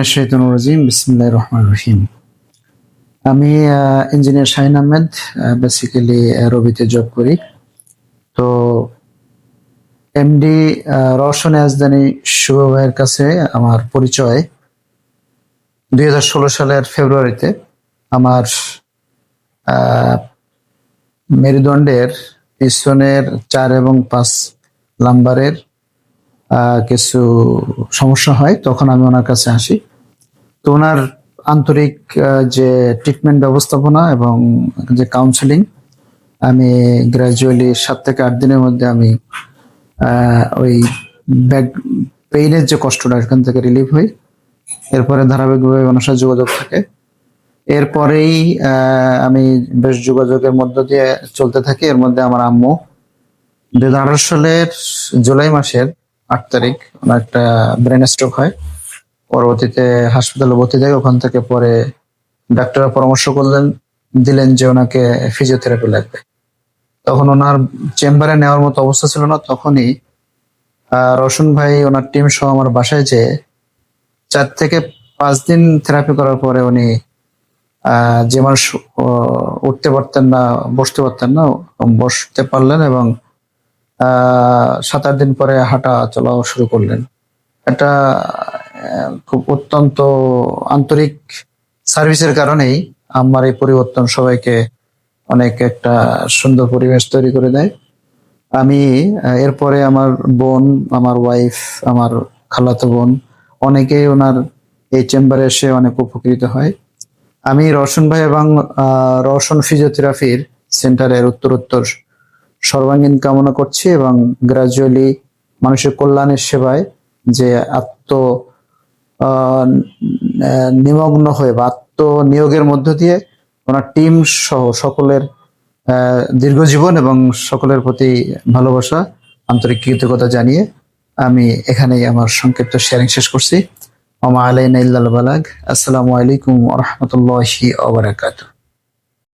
মিনাশ শাইতানির রাজিম বিসমিল্লাহির রহমানির রহিম। আমি ইঞ্জিনিয়ার শাহিন আহমেদ, বেসিক্যালি রবিতে জব করি। তো এমডি রওশন ইয়াজদানী শুভ ভাইয়ের কাছে আমার পরিচয় 2016 সালের ফেব্রুয়ারিতে। আমার মেরুদণ্ডের পিছনের 4 এবং 5 লাম্বারের কিছু সমস্যা হয়, তখন আমি ওনার কাছে আসি। তো ওনার আন্তরিক যে ট্রিটমেন্ট ব্যবস্থাপনা এবং যে কাউন্সেলিং, আমি গ্রাজুয়ালি 7 থেকে 8 দিনের মধ্যে আমি ওই ব্যাক পেইনের যে কষ্টটা এখান থেকে রিলিফ হই। এরপরে ধারাবাহিকভাবে ওনার সাথে যোগাযোগ থাকে। এরপরেই আমি বেশ যোগাযোগের মধ্য দিয়ে চলতে থাকি। এর মধ্যে আমার আম্মু 2018 সালের জুলাই মাসের 8 তারিখ ওনার একটা ব্রেন স্ট্রোক হয়। পরবর্তীতে হাসপাতালে ভর্তি থাকে। ওখান থেকে পরে ডাক্তাররা পরামর্শ দিলেন যে ওনাকে ফিজিওথেরাপি লাগবে। তখন ওনার চেম্বারে নেওয়ার মতো অবস্থা ছিল না। তখনই রওশন ভাই ওনার টিম সহ আমার বাসায় যে 4 থেকে 5 দিন থেরাপি করার পরে উনি যে মানুষ উঠতে পারতেন না, বসতে পারতেন না, বসতে পারলেন এবং 7-8 দিন পরে হাঁটা চলাও শুরু করলেন। এটা খুব অত্যন্ত আন্তরিক সার্ভিসের কারণেই আমার এই পরিবর্তন সবাইকে অনেক একটা সুন্দর পরিবেশ তৈরি করে দেয়। আমি এরপরে আমার বোন, আমার ওয়াইফ, আমার খালাতো বোন অনেকেই ওনার এই চেম্বারে এসে অনেক উপকৃত হয়। আমি রওশন ভাই এবং রওশন ফিজিওথেরাপির সেন্টারের উত্তরোত্তর সর্বাঙ্গীন কামনা করছি এবং গ্রাজুয়ালি মানুষের কল্যাণের সেবায় যে নিমগ্ন হয়ে বা আত্মনিয়োগের মধ্য দিয়ে ওনার টিম সহ সকলের দীর্ঘ জীবন এবং সকলের প্রতি ভালোবাসা, আন্তরিক কৃতজ্ঞতা জানিয়ে আমি এখানেই আমার সংক্ষিপ্ত শেয়ারিং শেষ করছি। ওমা আলাইনা ইল্লাল বালাগ। আসসালামু আলাইকুম ওয়া রাহমাতুল্লাহি ওয়া বারাকাতুহু।